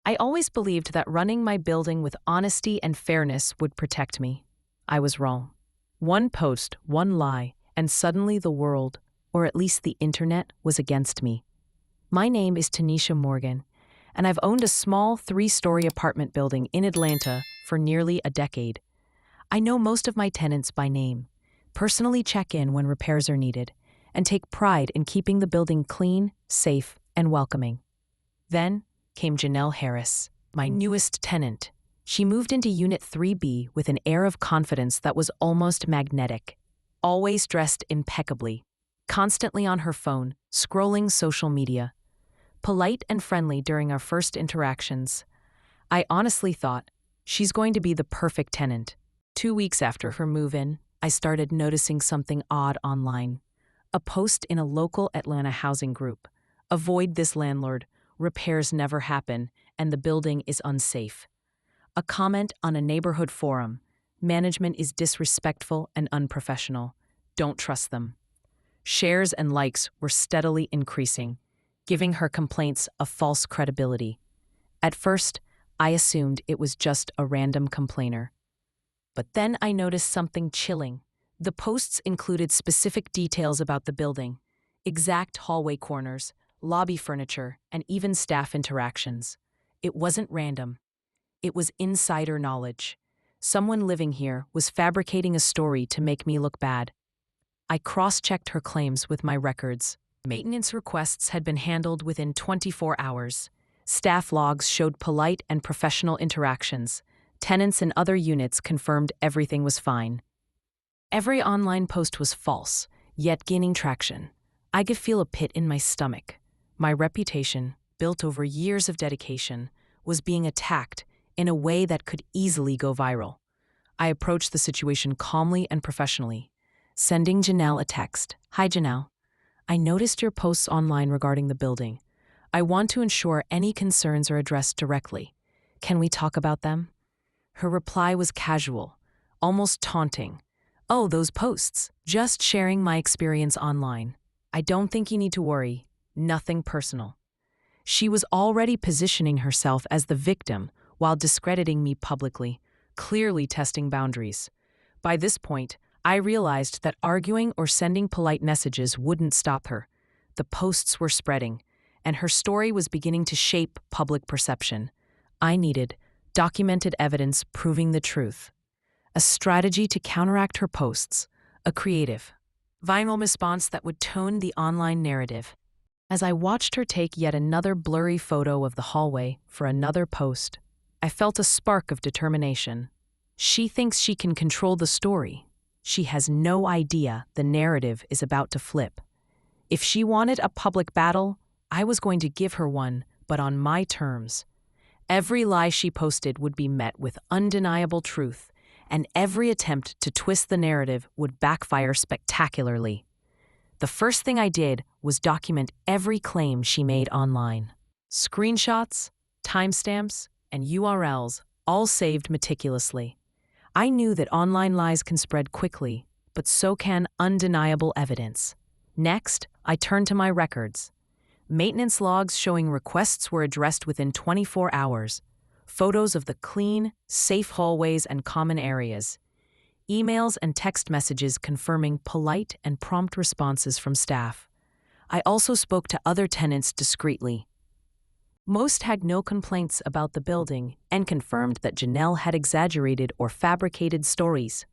I always believed that running my building with honesty and fairness would protect me. I was wrong. One post, one lie, and suddenly the world, or at least the internet, was against me. My name is Tanisha Morgan, and I've owned a small 3-story apartment building in Atlanta for nearly a decade. I know most of my tenants by name, personally check in when repairs are needed, and take pride in keeping the building clean, safe, and welcoming. Then came Janelle Harris, my newest tenant. She moved into Unit 3B with an air of confidence that was almost magnetic, always dressed impeccably, constantly on her phone, scrolling social media. Polite and friendly during our first interactions. I honestly thought, she's going to be the perfect tenant. 2 weeks after her move-in, I started noticing something odd online. A post in a local Atlanta housing group. Avoid this landlord, repairs never happen, and the building is unsafe. A comment on a neighborhood forum. Management is disrespectful and unprofessional. Don't trust them. Shares and likes were steadily increasing, giving her complaints a false credibility. At first, I assumed it was just a random complainer. But then I noticed something chilling. The posts included specific details about the building, exact hallway corners, lobby furniture, and even staff interactions. It wasn't random. It was insider knowledge. Someone living here was fabricating a story to make me look bad. I cross-checked her claims with my records. Maintenance requests had been handled within 24 hours. Staff logs showed polite and professional interactions. Tenants in other units confirmed everything was fine. Every online post was false, yet gaining traction. I could feel a pit in my stomach. My reputation, built over years of dedication, was being attacked in a way that could easily go viral. I approached the situation calmly and professionally, sending Janelle a text. Hi Janelle. I noticed your posts online regarding the building. I want to ensure any concerns are addressed directly. Can we talk about them? Her reply was casual, almost taunting. Oh, those posts. Just sharing my experience online. I don't think you need to worry. Nothing personal. She was already positioning herself as the victim while discrediting me publicly, clearly testing boundaries. By this point, I realized that arguing or sending polite messages wouldn't stop her. The posts were spreading, and her story was beginning to shape public perception. I needed documented evidence proving the truth. A strategy to counteract her posts, a creative, viral response that would tone the online narrative. As I watched her take yet another blurry photo of the hallway for another post, I felt a spark of determination. She thinks she can control the story. She has no idea the narrative is about to flip. If she wanted a public battle, I was going to give her one, but on my terms. Every lie she posted would be met with undeniable truth, and every attempt to twist the narrative would backfire spectacularly. The first thing I did was document every claim she made online. Screenshots, timestamps, and URLs, all saved meticulously. I knew that online lies can spread quickly, but so can undeniable evidence. Next, I turned to my records. Maintenance logs showing requests were addressed within 24 hours. Photos of the clean, safe hallways and common areas. Emails and text messages confirming polite and prompt responses from staff. I also spoke to other tenants discreetly. Most had no complaints about the building and confirmed that Janelle had exaggerated or fabricated stories.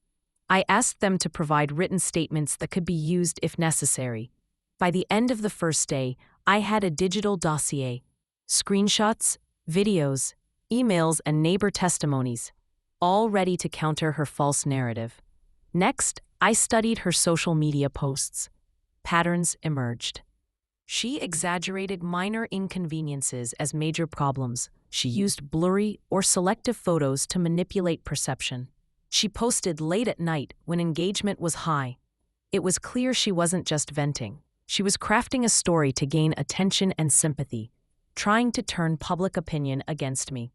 I asked them to provide written statements that could be used if necessary. By the end of the first day, I had a digital dossier, screenshots, videos, emails, and neighbor testimonies, all ready to counter her false narrative. Next, I studied her social media posts. Patterns emerged. She exaggerated minor inconveniences as major problems. She used blurry or selective photos to manipulate perception. She posted late at night when engagement was high. It was clear she wasn't just venting. She was crafting a story to gain attention and sympathy, trying to turn public opinion against me.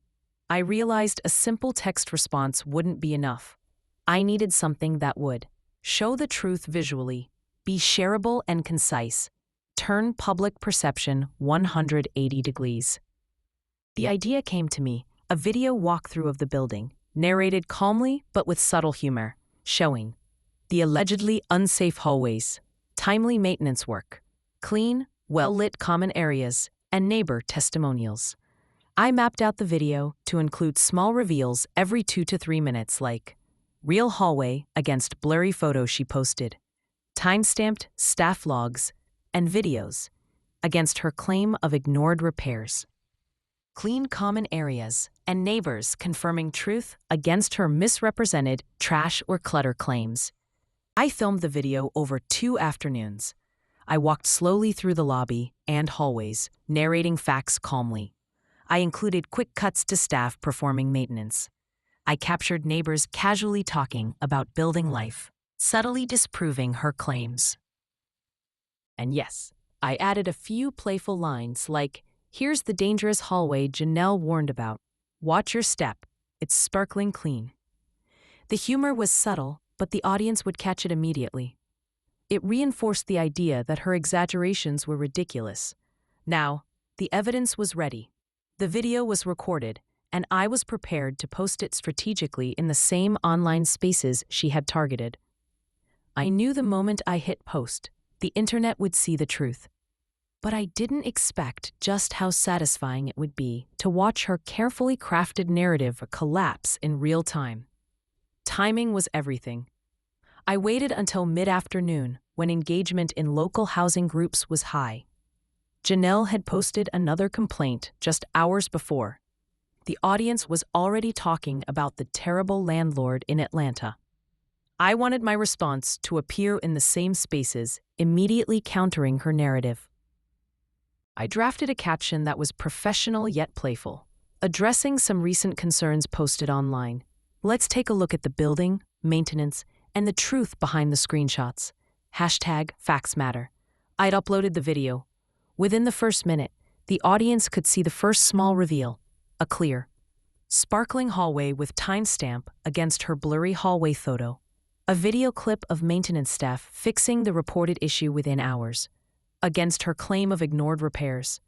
I realized a simple text response wouldn't be enough. I needed something that would show the truth visually, be shareable and concise, turn public perception 180 degrees. The idea came to me, a video walkthrough of the building, narrated calmly but with subtle humor, showing the allegedly unsafe hallways, timely maintenance work, clean, well-lit common areas, and neighbor testimonials. I mapped out the video to include small reveals every 2 to 3 minutes like real hallway against blurry photos she posted, time-stamped staff logs, and videos against her claim of ignored repairs, clean common areas, and neighbors confirming truth against her misrepresented trash or clutter claims. I filmed the video over 2 afternoons. I walked slowly through the lobby and hallways, narrating facts calmly. I included quick cuts to staff performing maintenance. I captured neighbors casually talking about building life, subtly disproving her claims. And yes, I added a few playful lines like, "Here's the dangerous hallway Janelle warned about. Watch your step. It's sparkling clean." The humor was subtle, but the audience would catch it immediately. It reinforced the idea that her exaggerations were ridiculous. Now, the evidence was ready. The video was recorded, and I was prepared to post it strategically in the same online spaces she had targeted. I knew the moment I hit post, the internet would see the truth. But I didn't expect just how satisfying it would be to watch her carefully crafted narrative collapse in real time. Timing was everything. I waited until mid-afternoon when engagement in local housing groups was high. Janelle had posted another complaint just hours before. The audience was already talking about the terrible landlord in Atlanta. I wanted my response to appear in the same spaces, immediately countering her narrative. I drafted a caption that was professional yet playful, addressing some recent concerns posted online. Let's take a look at the building, maintenance, and the truth behind the screenshots. #facts matter. I'd uploaded the video. Within the first minute, the audience could see the first small reveal, a clear, sparkling hallway with timestamp against her blurry hallway photo, a video clip of maintenance staff fixing the reported issue within hours, against her claim of ignored repairs.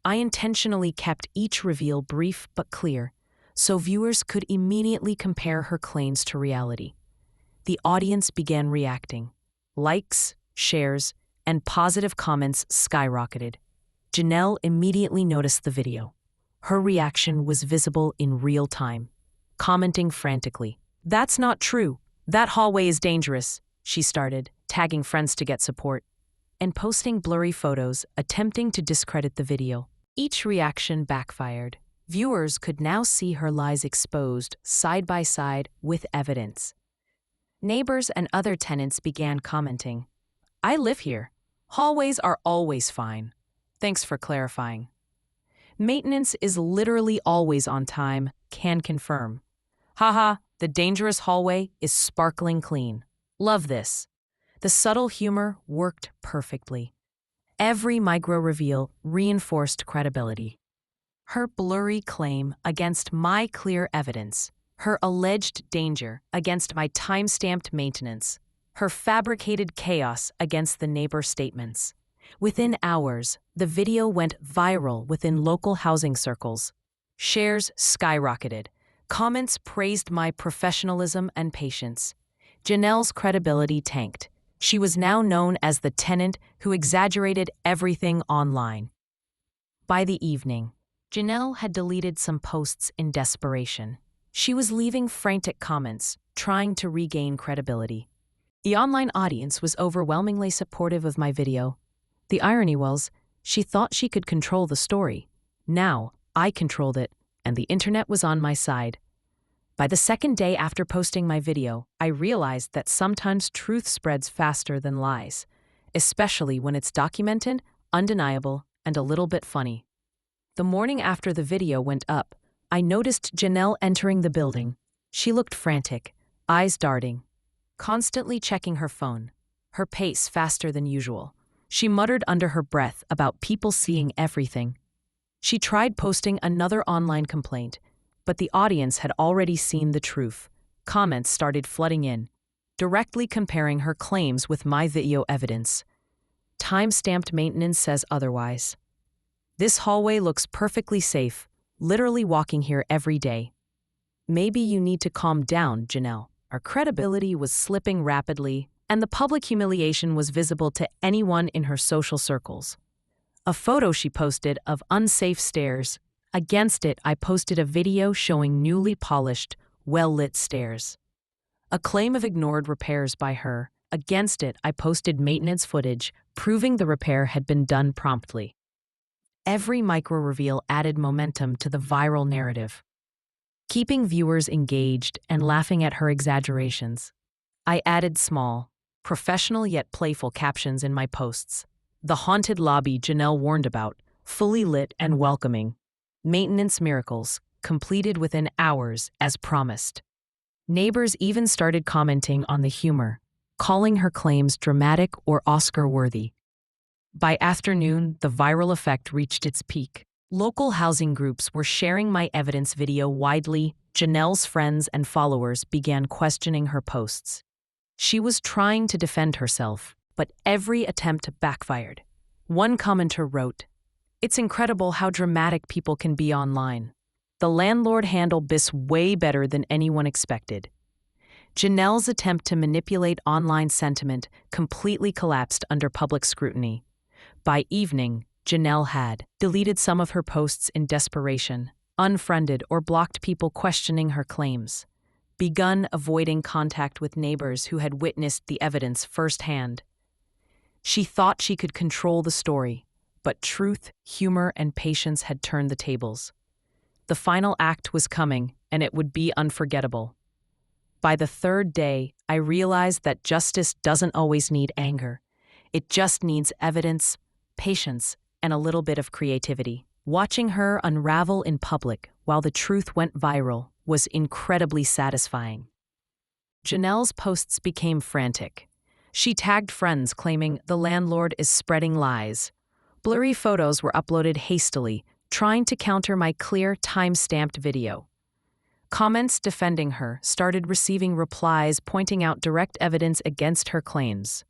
I intentionally kept each reveal brief but clear, so viewers could immediately compare her claims to reality. The audience began reacting. Likes, shares, and positive comments skyrocketed. Janelle immediately noticed the video. Her reaction was visible in real time, commenting frantically. "That's not true. That hallway is dangerous," she started, tagging friends to get support, and posting blurry photos attempting to discredit the video. Each reaction backfired. Viewers could now see her lies exposed side by side with evidence. Neighbors and other tenants began commenting. "I live here. Hallways are always fine. Thanks for clarifying. Maintenance is literally always on time, can confirm. Haha, the dangerous hallway is sparkling clean. Love this." The subtle humor worked perfectly. Every micro-reveal reinforced credibility. Her blurry claim against my clear evidence, her alleged danger against my time-stamped maintenance, her fabricated chaos against the neighbor statements. Within hours, the video went viral within local housing circles. Shares skyrocketed. Comments praised my professionalism and patience. Janelle's credibility tanked. She was now known as the tenant who exaggerated everything online. By the evening, Janelle had deleted some posts in desperation. She was leaving frantic comments, trying to regain credibility. The online audience was overwhelmingly supportive of my video. The irony was, she thought she could control the story. Now, I controlled it, and the internet was on my side. By the second day after posting my video, I realized that sometimes truth spreads faster than lies, especially when it's documented, undeniable, and a little bit funny. The morning after the video went up, I noticed Janelle entering the building. She looked frantic, eyes darting, constantly checking her phone, her pace faster than usual. She muttered under her breath about people seeing everything. She tried posting another online complaint, but the audience had already seen the truth. Comments started flooding in, directly comparing her claims with my video evidence. Time-stamped maintenance says otherwise. This hallway looks perfectly safe. Literally walking here every day. Maybe you need to calm down, Janelle. Our credibility was slipping rapidly, and the public humiliation was visible to anyone in her social circles. A photo she posted of unsafe stairs. Against it, I posted a video showing newly polished, well-lit stairs. A claim of ignored repairs by her. Against it, I posted maintenance footage, proving the repair had been done promptly. Every micro-reveal added momentum to the viral narrative, keeping viewers engaged and laughing at her exaggerations. I added small, professional yet playful captions in my posts. The haunted lobby Janelle warned about, fully lit and welcoming. Maintenance miracles, completed within hours as promised. Neighbors even started commenting on the humor, calling her claims dramatic or Oscar-worthy. By afternoon, the viral effect reached its peak. Local housing groups were sharing my evidence video widely. Janelle's friends and followers began questioning her posts. She was trying to defend herself, but every attempt backfired. One commenter wrote, "It's incredible how dramatic people can be online. The landlord handled this way better than anyone expected." Janelle's attempt to manipulate online sentiment completely collapsed under public scrutiny. By evening, Janelle had deleted some of her posts in desperation, unfriended or blocked people questioning her claims, begun avoiding contact with neighbors who had witnessed the evidence firsthand. She thought she could control the story, but truth, humor, and patience had turned the tables. The final act was coming, and it would be unforgettable. By the third day, I realized that justice doesn't always need anger. It just needs evidence, patience, and a little bit of creativity. Watching her unravel in public while the truth went viral was incredibly satisfying. Janelle's posts became frantic. She tagged friends claiming the landlord is spreading lies. Blurry photos were uploaded hastily, trying to counter my clear, time-stamped video. Comments defending her started receiving replies pointing out direct evidence against her claims.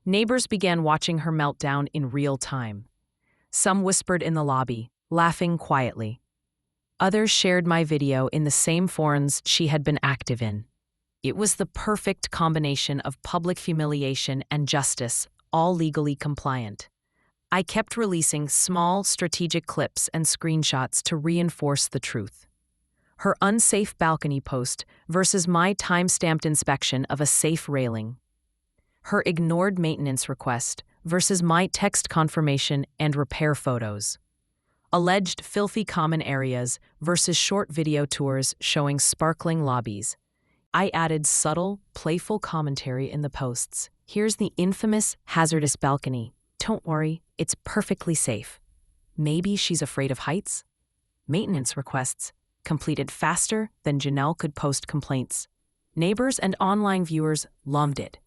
Neighbors began watching her meltdown in real time. Some whispered in the lobby, laughing quietly. Others shared my video in the same forums she had been active in. It was the perfect combination of public humiliation and justice, all legally compliant. I kept releasing small, strategic clips and screenshots to reinforce the truth. Her unsafe balcony post versus my time-stamped inspection of a safe railing. Her ignored maintenance request versus my text confirmation and repair photos. Alleged filthy common areas versus short video tours showing sparkling lobbies. I added subtle, playful commentary in the posts. Here's the infamous hazardous balcony. Don't worry, it's perfectly safe. Maybe she's afraid of heights? Maintenance requests completed faster than Janelle could post complaints. Neighbors and online viewers loved it.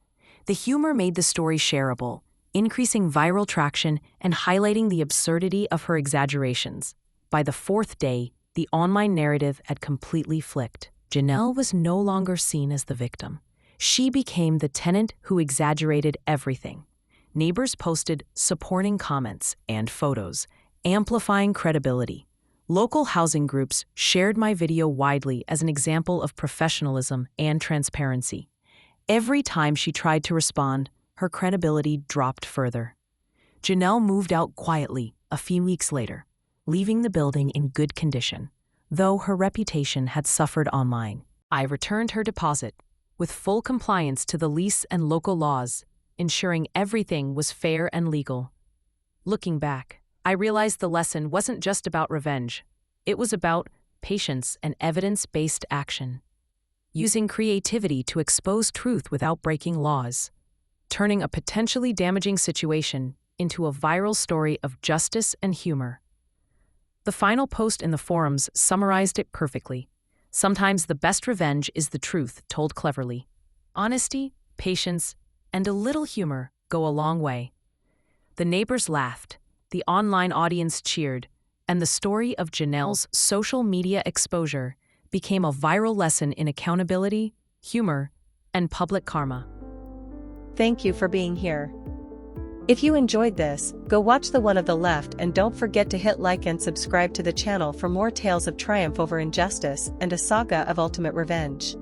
The humor made the story shareable, increasing viral traction and highlighting the absurdity of her exaggerations. By the fourth day, the online narrative had completely flipped. Janelle was no longer seen as the victim. She became the tenant who exaggerated everything. Neighbors posted supporting comments and photos, amplifying credibility. Local housing groups shared my video widely as an example of professionalism and transparency. Every time she tried to respond, her credibility dropped further. Janelle moved out quietly a few weeks later, leaving the building in good condition, though her reputation had suffered online. I returned her deposit, with full compliance to the lease and local laws, ensuring everything was fair and legal. Looking back, I realized the lesson wasn't just about revenge. It was about patience and evidence-based action. Using creativity to expose truth without breaking laws. Turning a potentially damaging situation into a viral story of justice and humor. The final post in the forums summarized it perfectly. Sometimes the best revenge is the truth told cleverly. Honesty, patience, and a little humor go a long way. The neighbors laughed, the online audience cheered, and the story of Janelle's social media exposure became a viral lesson in accountability, humor, and public karma. Thank you for being here. If you enjoyed this, go watch the one on the left and don't forget to hit like and subscribe to the channel for more tales of triumph over injustice and a saga of ultimate revenge.